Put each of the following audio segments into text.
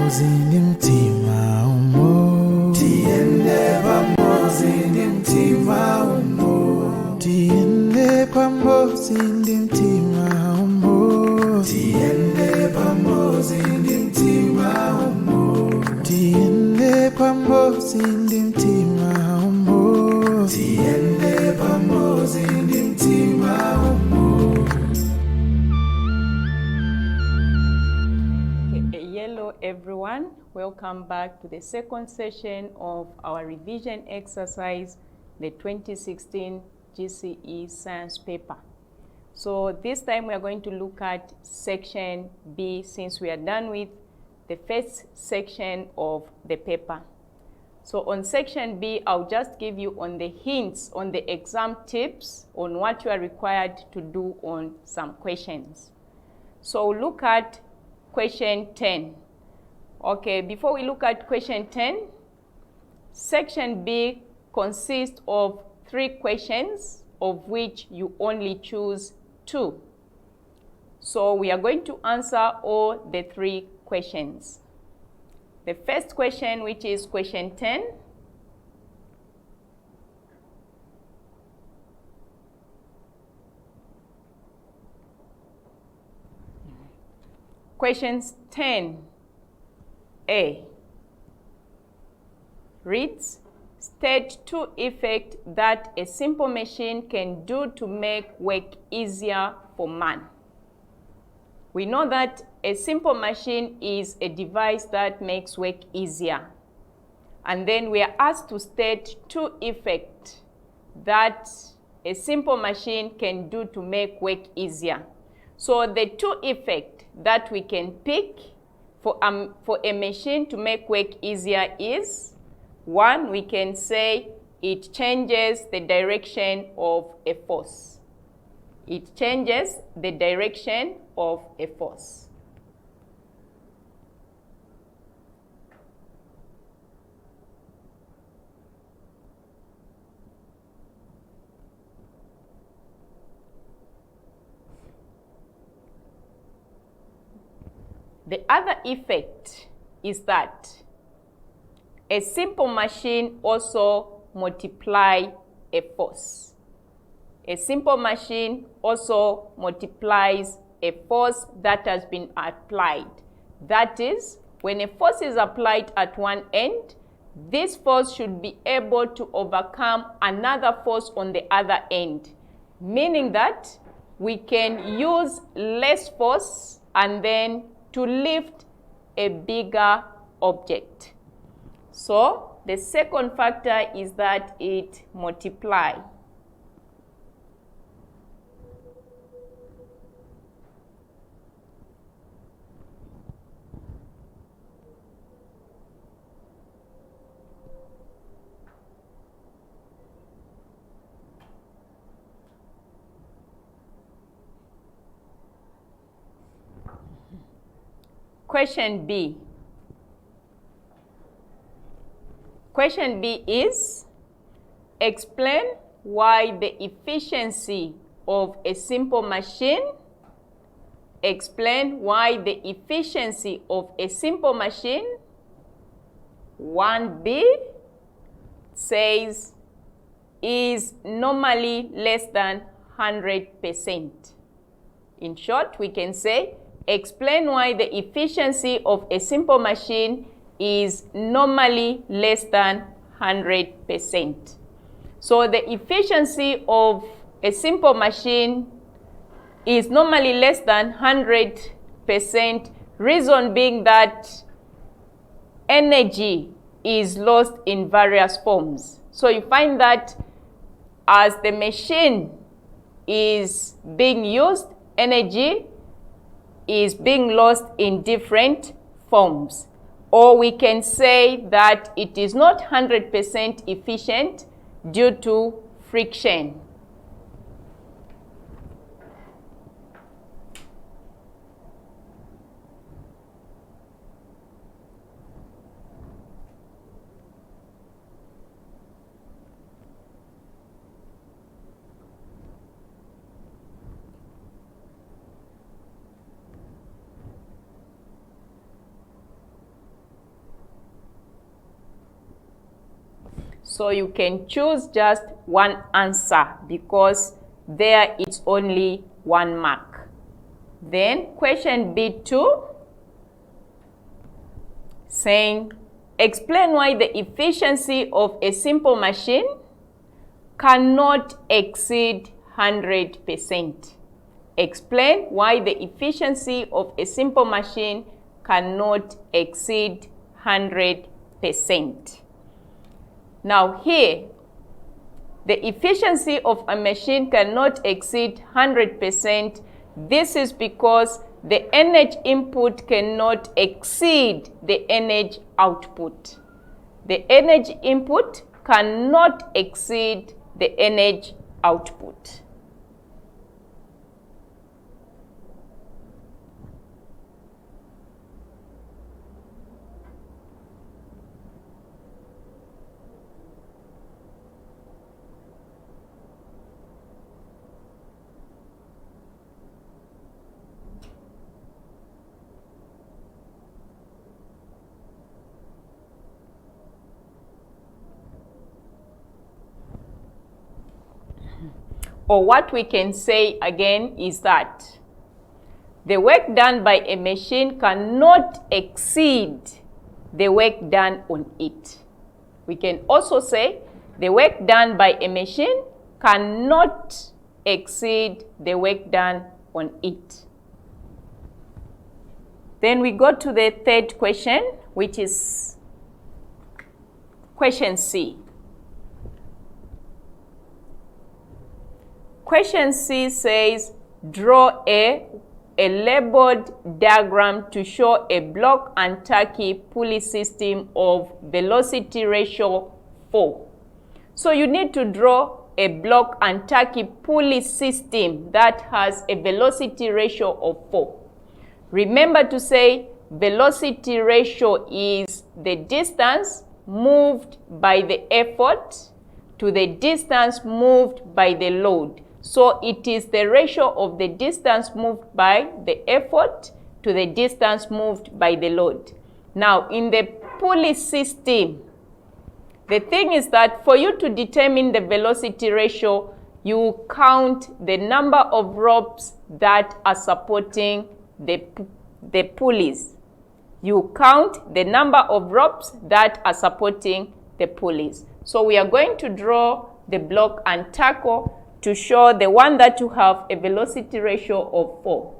ndi mtima umo. Tiende pamozi ndi mtima umo. Tiende pamozi ndi mtima umo. Tiende pamozi ndi mtima umo. Tiende pamozi ndi mtima umo. Tiende pamozi ndi mtima umo. Hello everyone, welcome back to the second session of our revision exercise, the 2016 GCE science paper. So this time we are going to look at section B, since we are done with the first section of the paper. So on section B, I'll just give you on the hints, on the exam tips, on what you are required to do on some questions. So look at question 10. Okay, before we look at question 10, section B consists of 3 questions, of which you only choose 2. So we are going to answer all the 3 questions. The first question, which is question 10, questions 10A reads, state 2 effects that a simple machine can do to make work easier for man. We know that a simple machine is a device that makes work easier. And then we are asked to state 2 effects that a simple machine can do to make work easier. So the 2 effects that we can pick for a machine to make work easier is, 1, we can say it changes the direction of a force. It changes the direction of a force. The other effect is that a simple machine also multiplies a force. A simple machine also multiplies a force that has been applied. That is, when a force is applied at one end, this force should be able to overcome another force on the other end, meaning that we can use less force and then to lift a bigger object. So the second factor is that it multiplies. Question B. Question B is, explain why the efficiency of a simple machine, explain why the efficiency of a simple machine, 1B, says is normally less than 100%. In short, we can say, explain why the efficiency of a simple machine is normally less than 100%. So the efficiency of a simple machine is normally less than 100%, reason being that energy is lost in various forms. So you find that as the machine is being used, energy is being lost in different forms. Or we can say that it is not 100% efficient due to friction. So you can choose just one answer because there it's only 1 mark. Then question B2, saying, explain why the efficiency of a simple machine cannot exceed 100%. Explain why the efficiency of a simple machine cannot exceed 100%. Now here, the efficiency of a machine cannot exceed 100%. This is because the energy input cannot exceed the energy output. The energy input cannot exceed the energy output. Or what we can say again is that the work done by a machine cannot exceed the work done on it. We can also say the work done by a machine cannot exceed the work done on it. Then we go to the third question, which is question C. Question C says, draw a labeled diagram to show a block and tacky pulley system of velocity ratio 4. So you need to draw a block and tacky pulley system that has a velocity ratio of 4. Remember to say velocity ratio is the distance moved by the effort to the distance moved by the load. So it is the ratio of the distance moved by the effort to the distance moved by the load. Now, in the pulley system, the thing is that for you to determine the velocity ratio, you count the number of ropes that are supporting the pulleys. You count the number of ropes that are supporting the pulleys. So we are going to draw the block and tackle to show the one that you have a velocity ratio of 4.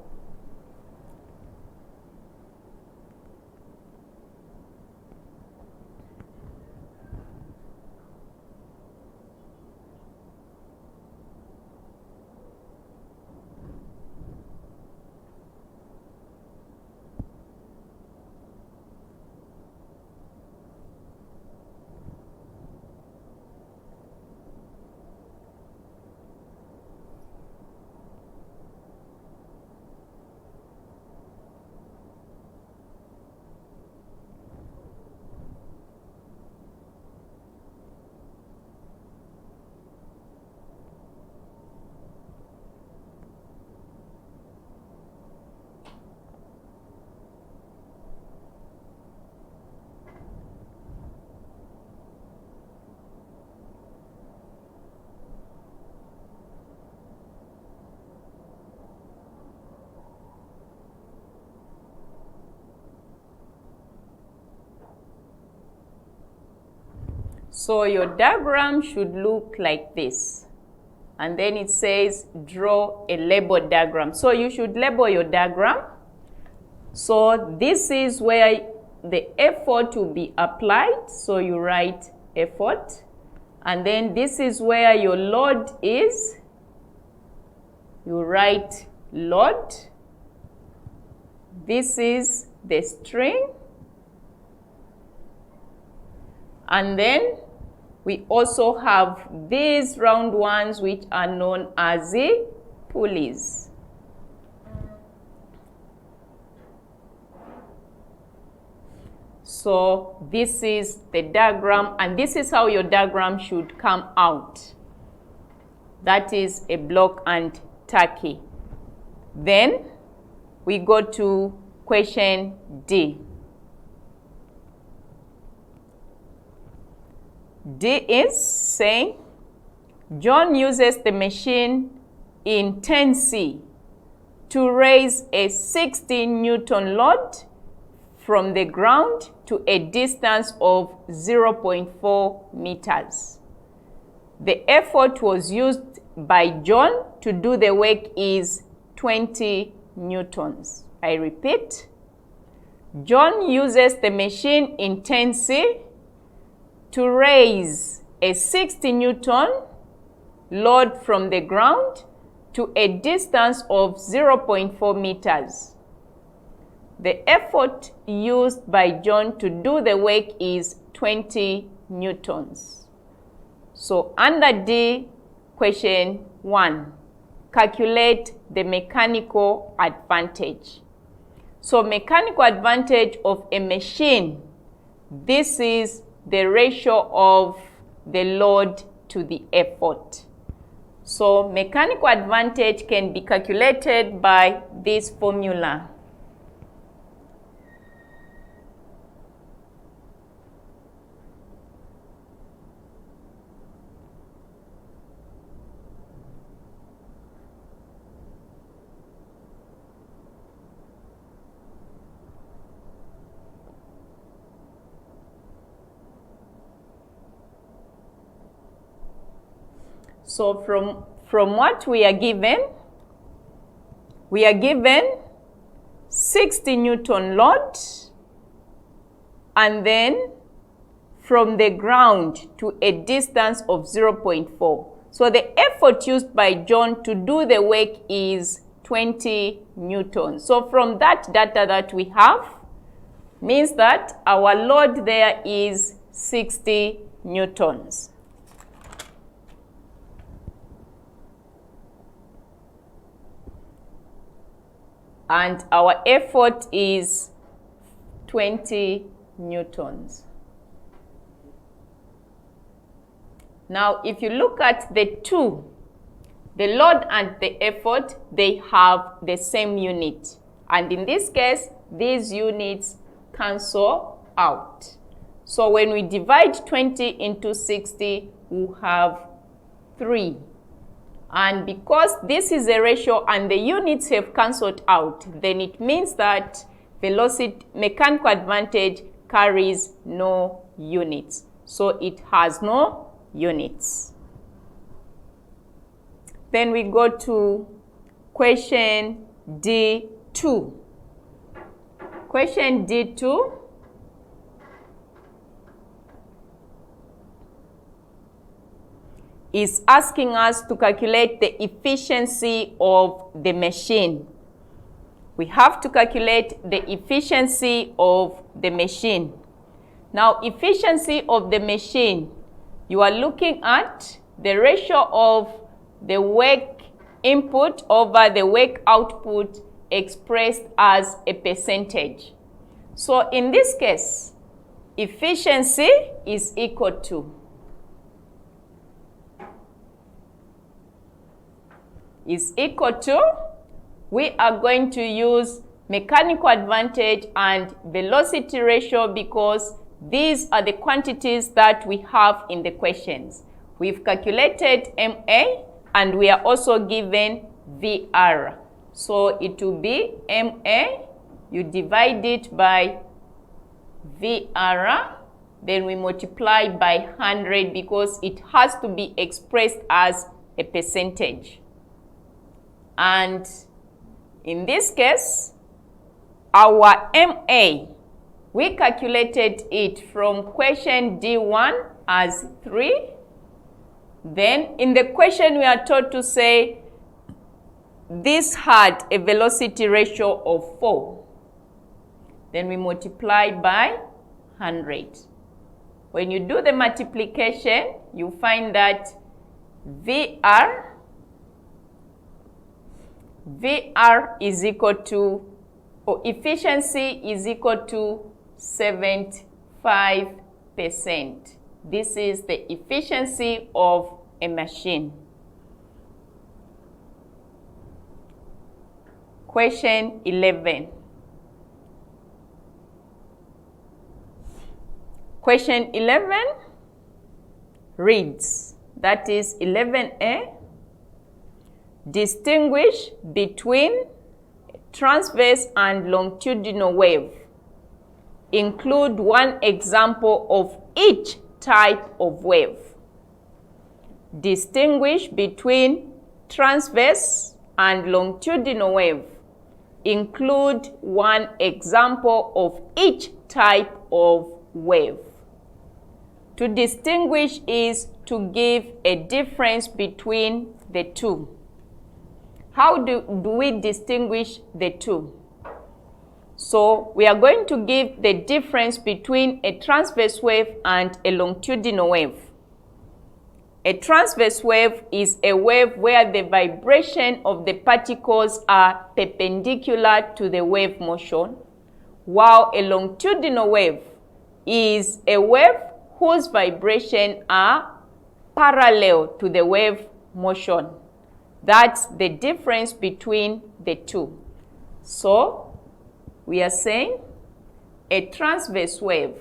So your diagram should look like this. And then it says draw a label diagram. So you should label your diagram. So this is where the effort will be applied. So you write effort. And then this is where your load is. You write load. This is the string. And then we also have these round ones which are known as the pulleys. So this is the diagram, and this is how your diagram should come out. That is a block and tacky. Then we go to question D. D is saying John uses the machine in 10C to raise a 60 Newton load from the ground to a distance of 0.4 meters. The effort was used by John to do the work is 20 newtons. I repeat, John uses the machine in 10C to raise a 60 Newton load from the ground to a distance of 0.4 meters. The effort used by John to do the work is 20 newtons. So under D, question 1, calculate the mechanical advantage. So mechanical advantage of a machine, this is the ratio of the load to the effort. So mechanical advantage can be calculated by this formula. So from what we are given 60 Newton load, and then from the ground to a distance of 0.4. So the effort used by John to do the work is 20 newtons. So from that data that we have, means that our load there is 60 newtons. And our effort is 20 newtons. Now, if you look at the two, the load and the effort, they have the same unit. And in this case, these units cancel out. So when we divide 20 into 60, we have 3. And because this is a ratio and the units have cancelled out, then it means that velocity mechanical advantage carries no units. So it has no units. Then we go to question D2. Question D2 is asking us to calculate the efficiency of the machine. We have to calculate the efficiency of the machine. Now, efficiency of the machine, you are looking at the ratio of the work input over the work output expressed as a percentage. So in this case, efficiency is equal to we are going to use mechanical advantage and velocity ratio because these are the quantities that we have in the questions. We've calculated MA and we are also given VR. So it will be MA, you divide it by VR, then we multiply by 100 because it has to be expressed as a percentage. And in this case, our MA, we calculated it from question D1 as 3. Then in the question we are told to say this had a velocity ratio of 4. Then we multiply by 100. When you do the multiplication, you find that VR is equal to, or efficiency is equal to 75%. This is the efficiency of a machine. Question 11. Question 11 reads, that is 11A, distinguish between transverse and longitudinal wave. Include one example of each type of wave. Distinguish between transverse and longitudinal wave. Include one example of each type of wave. To distinguish is to give a difference between the two. How do we distinguish the two? So we are going to give the difference between a transverse wave and a longitudinal wave. A transverse wave is a wave where the vibration of the particles are perpendicular to the wave motion, while a longitudinal wave is a wave whose vibrations are parallel to the wave motion. That's the difference between the two. So we are saying a transverse wave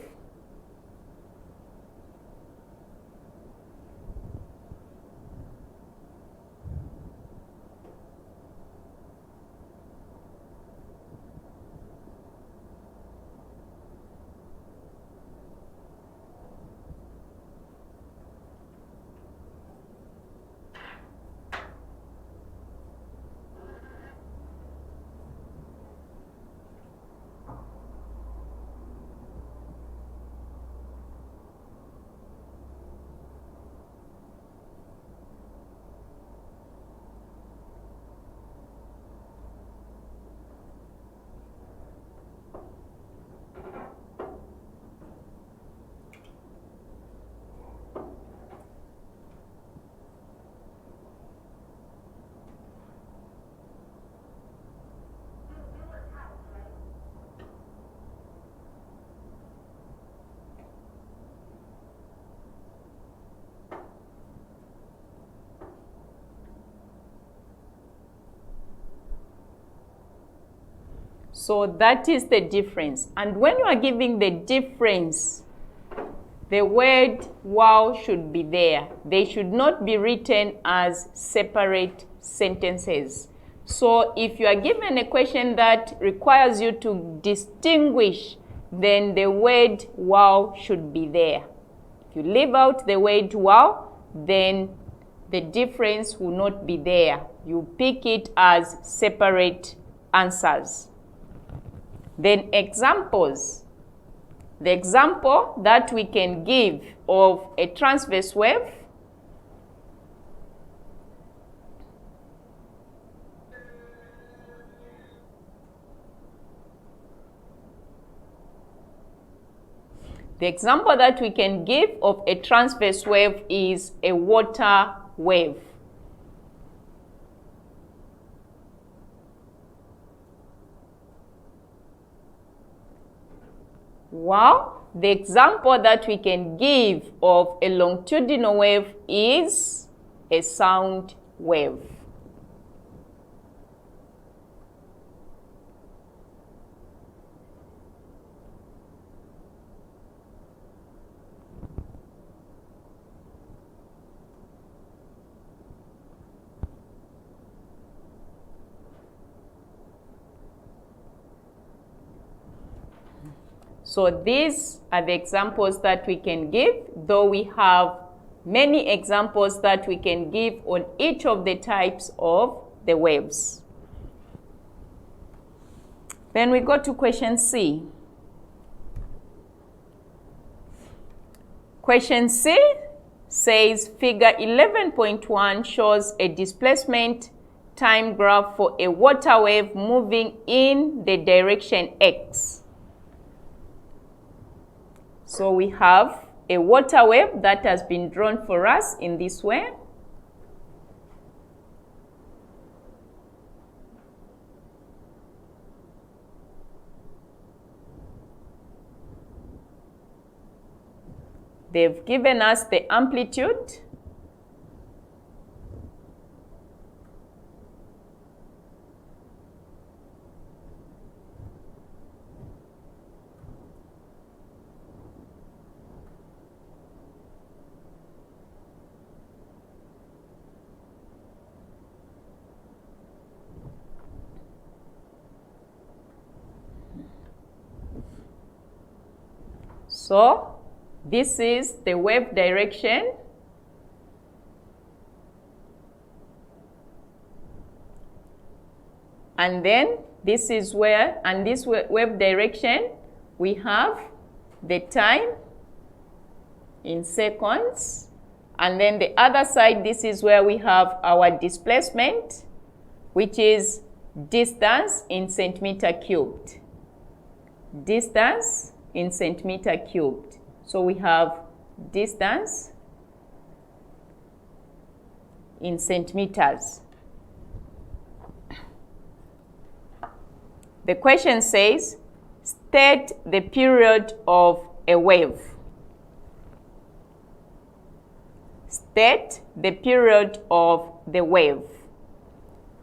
So that is the difference. And when you are giving the difference, the word wow should be there. They should not be written as separate sentences. So if you are given a question that requires you to distinguish, then the word wow should be there. If you leave out the word wow, then the difference will not be there. You pick it as separate answers. Then examples. The example that we can give of a transverse wave is a water wave. Well, the example that we can give of a longitudinal wave is a sound wave. So these are the examples that we can give, though we have many examples that we can give on each of the types of the waves. Then we go to question C. Question C says figure 11.1 shows a displacement time graph for a water wave moving in the direction X. So we have a water wave that has been drawn for us in this way. They've given us the amplitude. So this is the wave direction. And then this is where, and this wave direction, we have the time in seconds. And then the other side, this is where we have our displacement, which is distance in centimeter cubed. Distance in centimeter cubed. So we have distance in centimeters. The question says, state the period of a wave. State the period of the wave.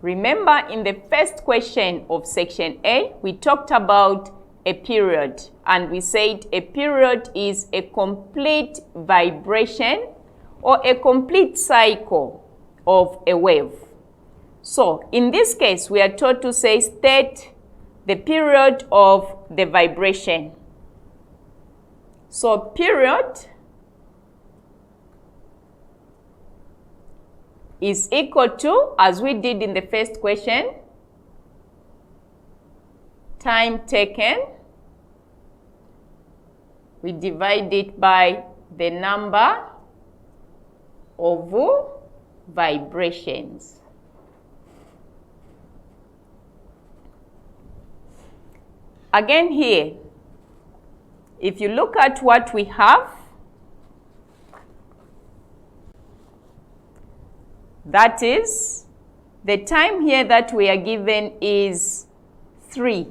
Remember, in the first question of section A, we talked about a period, and we said a period is a complete vibration or a complete cycle of a wave. So in this case, we are told to say state the period of the vibration. So period is equal to, as we did in the first question, time taken. We divide it by the number of vibrations. Again here, if you look at what we have, that is, the time here that we are given is 3.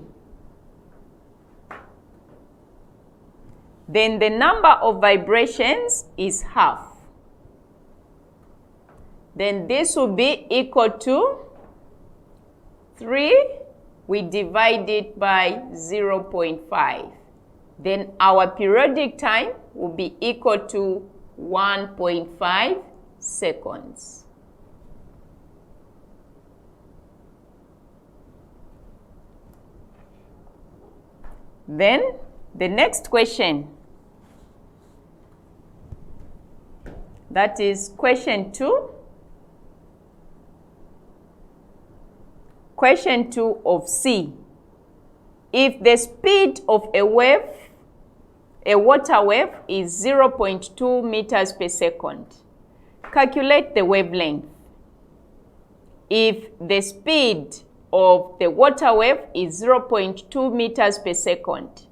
Then the number of vibrations is half. Then this will be equal to 3. We divide it by 0.5. Then our periodic time will be equal to 1.5 seconds. Then the next question, that is question 2. Question 2 of C. If the speed of a wave, a water wave, is 0.2 meters per second, calculate the wavelength. If the speed of the water wave is 0.2 meters per second,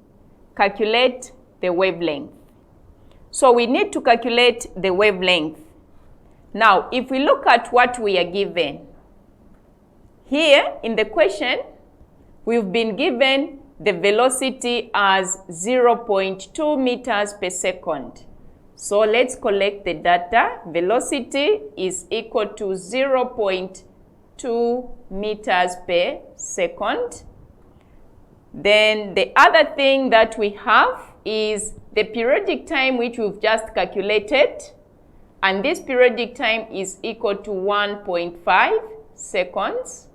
calculate the wavelength. So we need to calculate the wavelength. Now, if we look at what we are given, here in the question, we've been given the velocity as 0.2 meters per second. So let's collect the data. Velocity is equal to 0.2 meters per second. Then the other thing that we have is the periodic time, which we've just calculated. And this periodic time is equal to 1.5 seconds.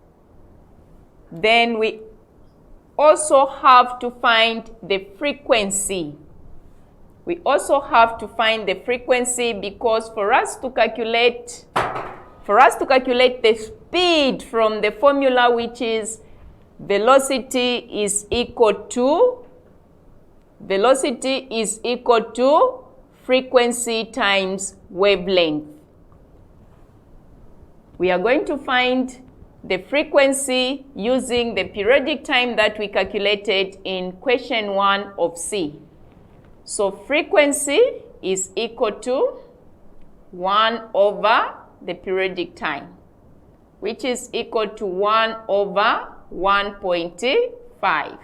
Then we also have to find the frequency. We also have to find the frequency, because for us to calculate the speed from the formula, which is velocity is equal to frequency times wavelength. We are going to find the frequency using the periodic time that we calculated in question 1 of C. So frequency is equal to 1 over the periodic time, which is equal to 1 over 1.5.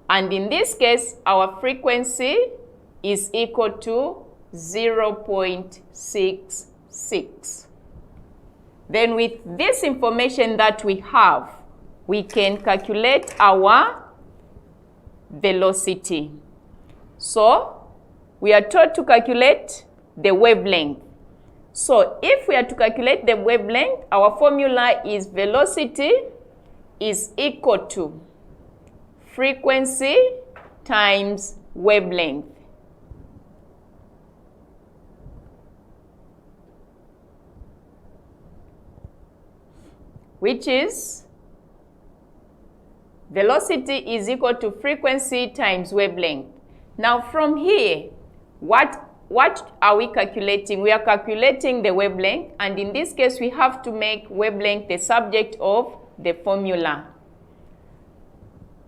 And in this case, our frequency is equal to 0.66. Then with this information that we have, we can calculate our velocity. So we are told to calculate the wavelength. So if we are to calculate the wavelength, our formula is velocity is equal to frequency times wavelength. which is velocity is equal to frequency times wavelength. Now from here, what are we calculating? We are calculating the wavelength, and in this case we have to make wavelength the subject of the formula.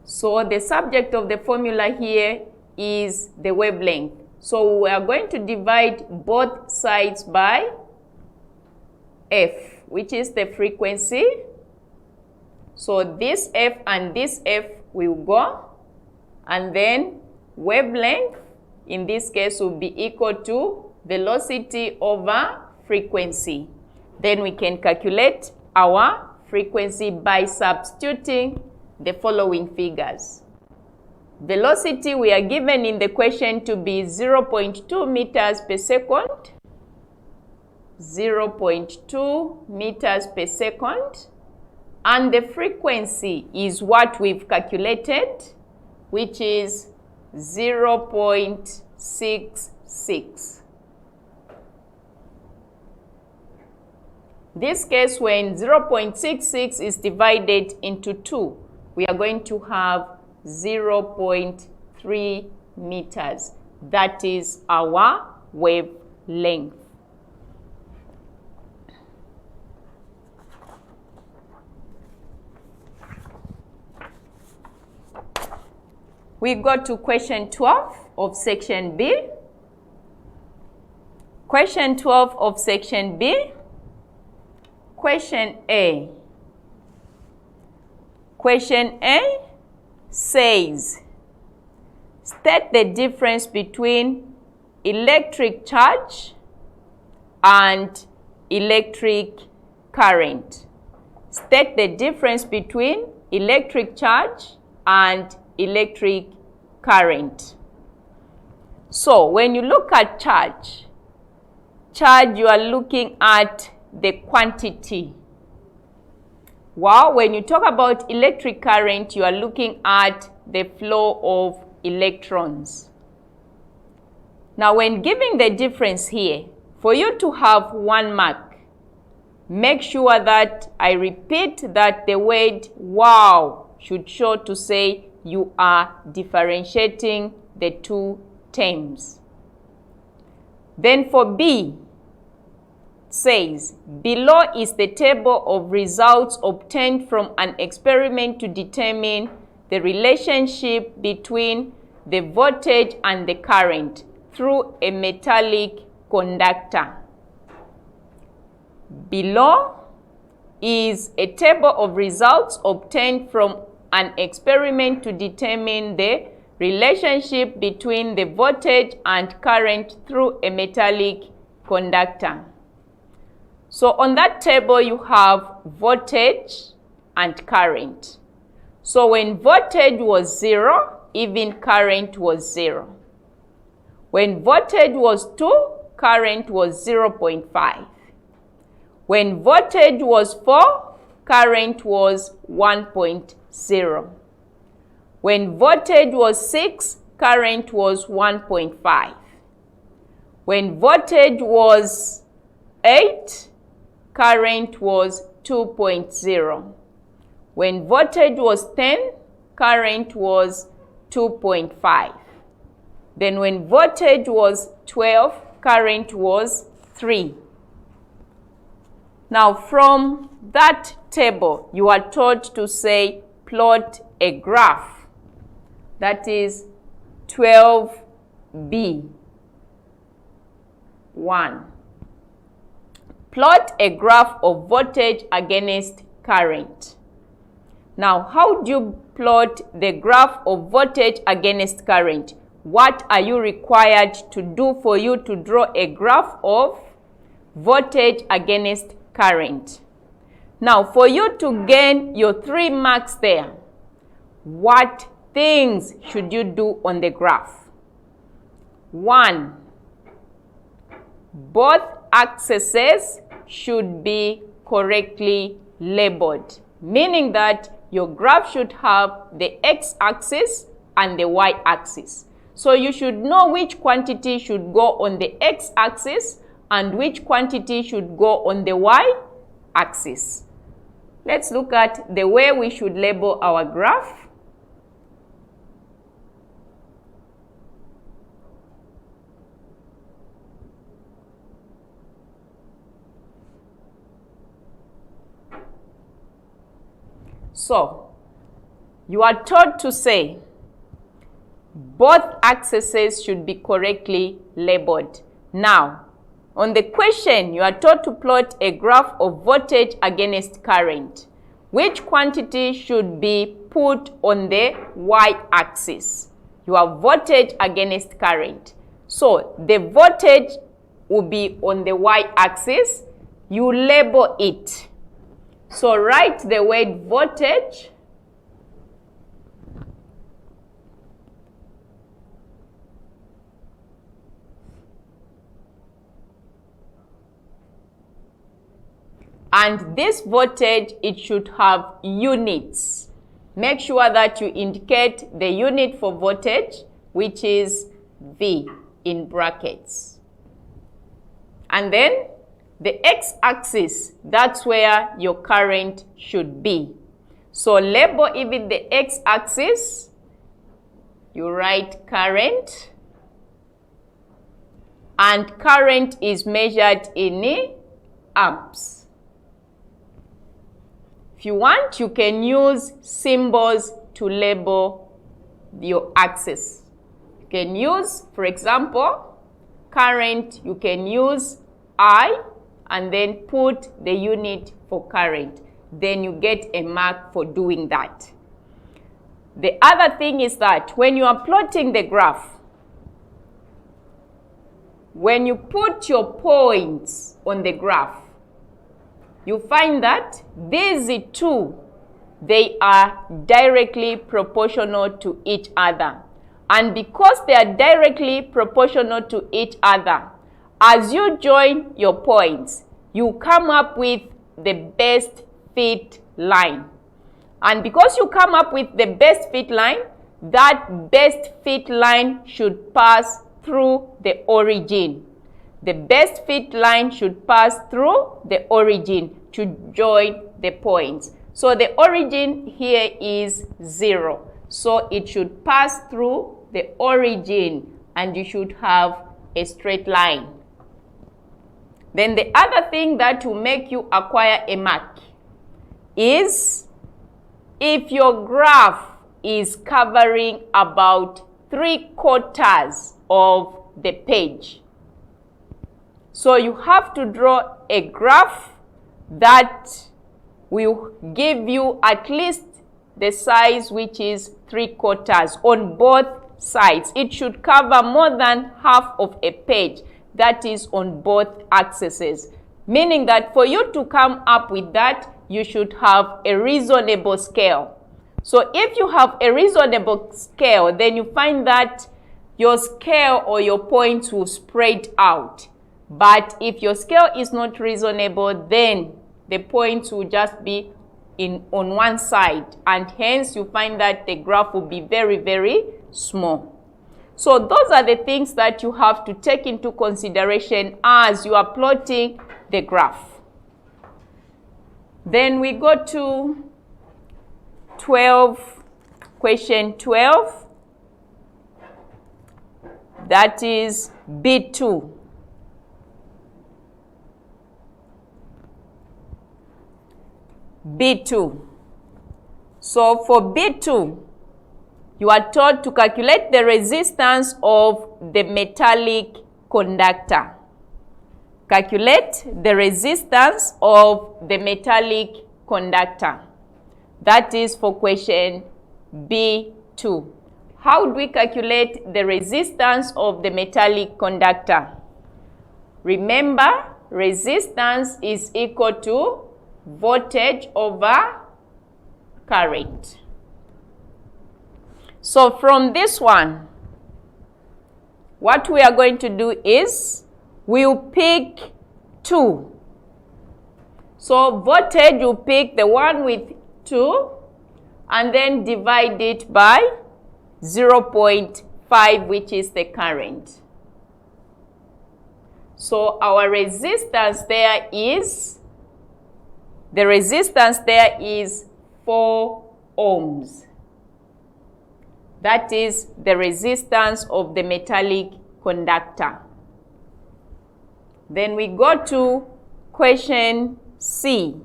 So the subject of the formula here is the wavelength. So we are going to divide both sides by f, which is the frequency. So this f and this f will go, and then wavelength in this case will be equal to velocity over frequency. Then we can calculate our frequency by substituting the following figures. Velocity we are given in the question to be 0.2 meters per second, 0.2 meters per second, and the frequency is what we've calculated, which is 0.66. This case, when 0.66 is divided into 2, we are going to have 0.3 meters. That is our wavelength. We go to question 12 of section B. Question 12 of section B. Question A. Question A says, state the difference between electric charge and electric current. State the difference between electric charge and electric current. So when you look at charge, you are looking at the quantity. While when you talk about electric current, you are looking at the flow of electrons. Now when giving the difference here, for you to have 1 mark, make sure that I repeat that the word wow should show to say you are differentiating the two terms. Then for B, says, below is the table of results obtained from an experiment to determine the relationship between the voltage and the current through a metallic conductor. Below is a table of results obtained from an experiment to determine the relationship between the voltage and current through a metallic conductor. So on that table you have voltage and current. So when voltage was 0, even current was 0. When voltage was 2, current was 0.5. When voltage was 4, current was 1.0. When voltage was 6, current was 1.5. When voltage was 8, current was 2.0. When voltage was 10, current was 2.5. Then when voltage was 12, current was 3. Now from that table, you are told to say plot a graph. That is 12B1. Plot a graph of voltage against current. Now, how do you plot the graph of voltage against current? What are you required to do for you to draw a graph of voltage against current? Now, for you to gain your 3 marks there, what things should you do on the graph? 1, both axes should be correctly labeled, meaning that your graph should have the x-axis and the y-axis. So you should know which quantity should go on the x-axis and which quantity should go on the y-axis. let's look at the way we should label our graph. So, you are told to say both axes should be correctly labeled. Now, on the question, you are told to plot a graph of voltage against current. Which quantity should be put on the y-axis? Your voltage against current. So, the voltage will be on the y-axis. You label it. So, write the word voltage. And this voltage, it should have units. Make sure that you indicate the unit for voltage, which is V in brackets. And then the x-axis, that's where your current should be. So label even the x-axis. You write current. And current is measured in amps. If you want, you can use symbols to label your axis. You can use, for example, current, you can use I and then put the unit for current. Then you get a mark for doing that. The other thing is that when you are plotting the graph, when you put your points on the graph, you find that these two, they are directly proportional to each other. And because they are directly proportional to each other, as you join your points, you come up with the best fit line. And because you come up with the best fit line, that best fit line should pass through the origin. The best fit line should pass through the origin to join the points. So the origin here is 0. So it should pass through the origin and you should have a straight line. Then the other thing that will make you acquire a mark is if your graph is covering about 3/4 of the page. So you have to draw a graph that will give you at least the size which is 3/4 on both sides. It should cover more than half of a page, that is on both axes. Meaning that for you to come up with that, you should have a reasonable scale. So if you have a reasonable scale, then you find that your scale or your points will spread out. But if your scale is not reasonable, then the points will just be on one side. And hence you find that the graph will be very, very small. So those are the things that you have to take into consideration as you are plotting the graph. Then we go to question 12. That is B2. B2. So for B2, you are told to calculate the resistance of the metallic conductor. Calculate the resistance of the metallic conductor. That is for question B2. How do we calculate the resistance of the metallic conductor? Remember, resistance is equal to voltage over current. So from this one, what we are going to do is we'll pick 2. So voltage, you pick the one with 2 and then divide it by 0.5, which is the current. So our resistance there is The resistance there is 4 ohms. That is the resistance of the metallic conductor. Then we go to question C.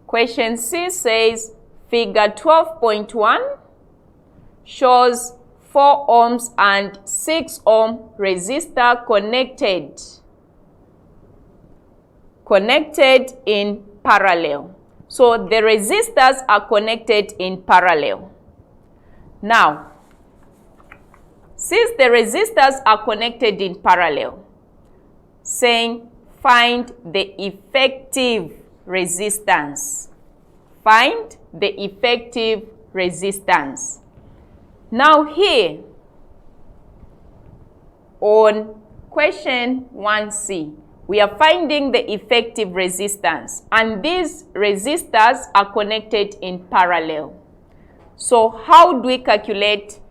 Question C says, figure 12.1 shows 4 ohms and 6 ohm resistor connected in parallel. So the resistors are connected in parallel. Now, since the resistors are connected in parallel, saying find the effective resistance. Find the effective resistance. Now here, on question 1C, we are finding the effective resistance, and these resistors are connected in parallel. So how do we calculate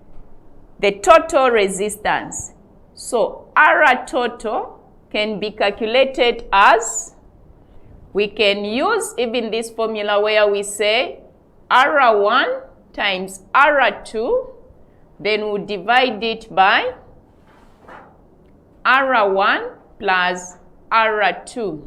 the total resistance? So R total can be calculated as, we can use even this formula where we say R1 times R2, then we divide it by R1 plus R2.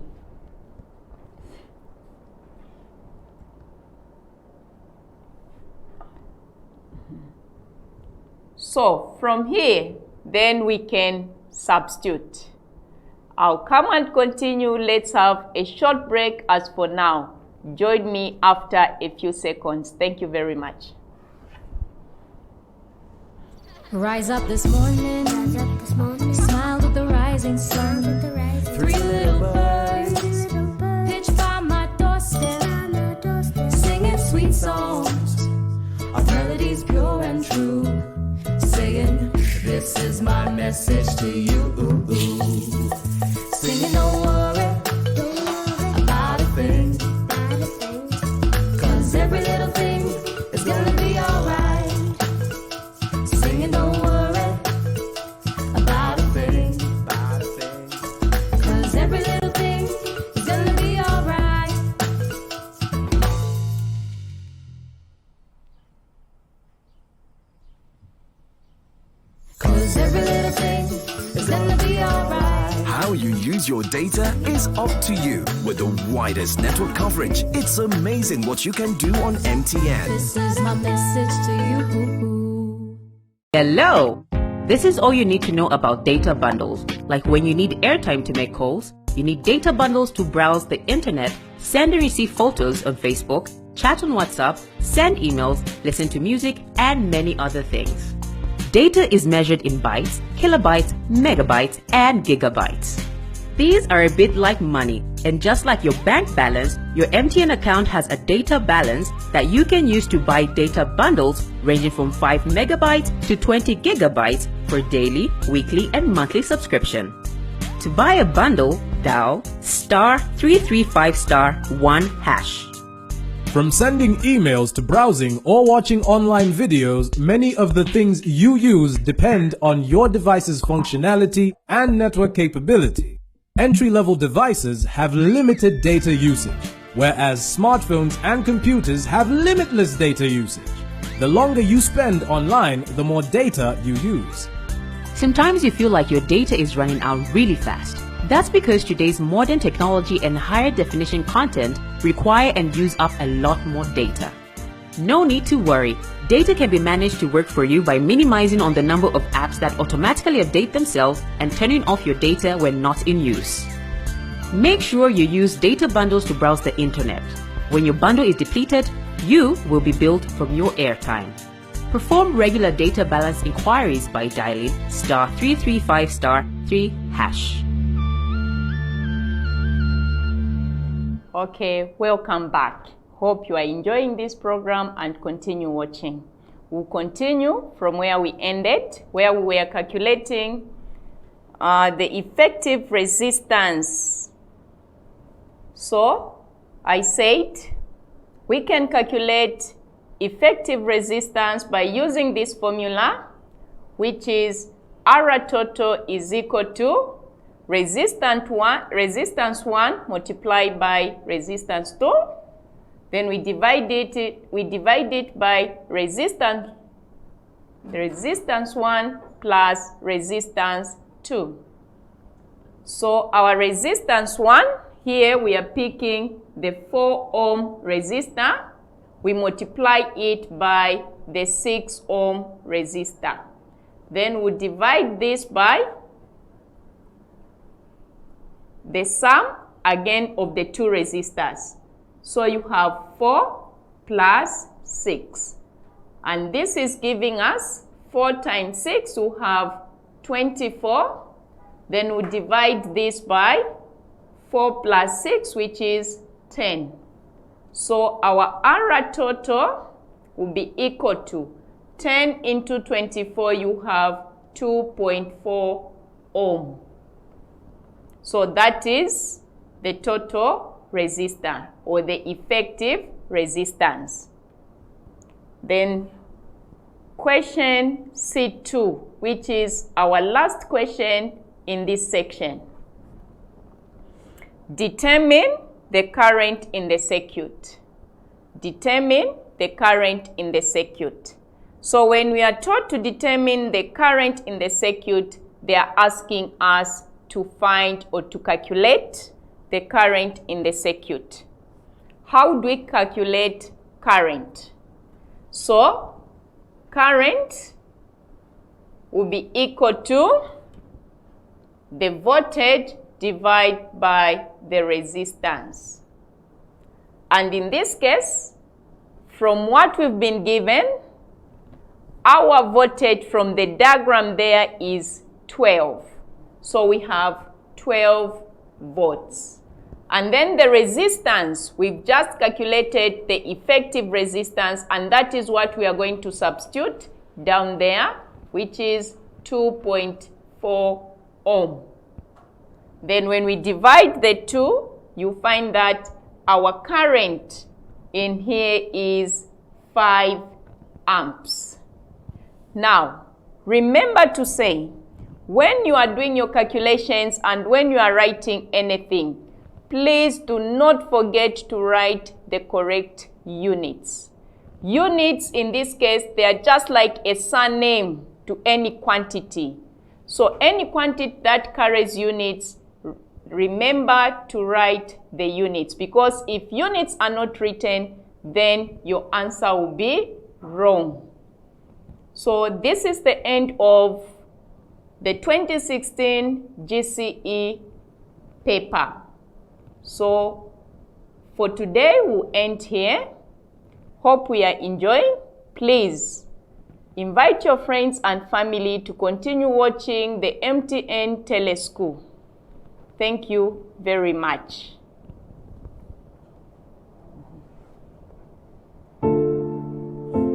So from here, then we can substitute. I'll come and continue. Let's have a short break as for now. Join me after a few seconds. Thank you very much. Rise up this morning, smile with the rising sun. 3 little birds pitch by my doorstep, singing sweet songs, our melodies pure and true, saying, this is my message to you. Singing, don't worry about a thing, 'cause every little thing is gonna be alright. Singing, don't worry about a thing, 'cause every little thing is gonna be alright. Cause every little thing is gonna be alright. How you use your data is up to you. With the widest network coverage, it's amazing what you can do on MTN. This is my message to you. Hello! This is all you need to know about data bundles. Like when you need airtime to make calls, you need data bundles to browse the internet, send and receive photos on Facebook, chat on WhatsApp, send emails, listen to music, and many other things. Data is measured in bytes, kilobytes, megabytes, and gigabytes. These are a bit like money, and just like your bank balance, your MTN account has a data balance that you can use to buy data bundles ranging from 5 megabytes to 20 gigabytes for daily, weekly, and monthly subscription. To buy a bundle, dial *335*1#. From sending emails to browsing or watching online videos, many of the things you use depend on your device's functionality and network capability. Entry-level devices have limited data usage, whereas smartphones and computers have limitless data usage. The longer you spend online, the more data you use. Sometimes you feel like your data is running out really fast. That's because today's modern technology and higher definition content require and use up a lot more data. No need to worry. Data can be managed to work for you by minimizing on the number of apps that automatically update themselves and turning off your data when not in use. Make sure you use data bundles to browse the internet. When your bundle is depleted, you will be billed from your airtime. Perform regular data balance inquiries by dialing *335*3#. Okay, welcome back. Hope you are enjoying this program and continue watching. We'll continue from where we ended, where we were calculating the effective resistance. So, I said we can calculate effective resistance by using this formula, which is R total is equal to resistance 1 multiplied by resistance 2. Then we divide it by resistance 1 plus resistance 2. So our resistance 1, here we are picking the 4 ohm resistor. We multiply it by the 6 ohm resistor. Then we divide this by the sum again of the 2 resistors. So you have 4 plus 6. And this is giving us 4 times 6, we have 24. Then we divide this by 4 plus 6, which is 10. So our Ra total will be equal to 10 into 24, you have 2.4 ohm. So that is the total resistor or the effective resistance. Then question C2, which is our last question in this section. Determine the current in the circuit. Determine the current in the circuit. So when we are taught to determine the current in the circuit, they are asking us to find or to calculate the current in the circuit. How do we calculate current? So current will be equal to the voltage divided by the resistance. And in this case, from what we've been given, our voltage from the diagram there is 12. So we have 12 volts. And then the resistance, we've just calculated the effective resistance, and that is what we are going to substitute down there, which is 2.4 ohm. Then when we divide the two, you find that our current in here is 5 amps. Now, remember to say, when you are doing your calculations and when you are writing anything, please do not forget to write the correct units. Units in this case, they are just like a surname to any quantity. So any quantity that carries units, remember to write the units, because if units are not written, then your answer will be wrong. So this is the end of the 2016 GCE paper. So for today, we'll end here. Hope we are enjoying. Please invite your friends and family to continue watching the MTN Teleschool. Thank you very much.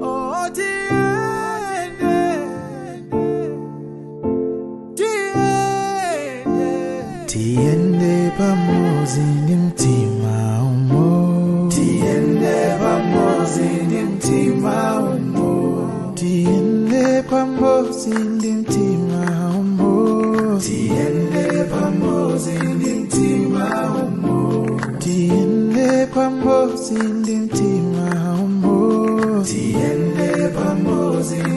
Oh, tiende pamoja ni mtima umo. Tiende pamoja ni mtima umo. Tiende pamoja ni mtima umo. Tiende pamoja ni mtima umo. Tiende pamoja ni mtima umo. Tiende pamoja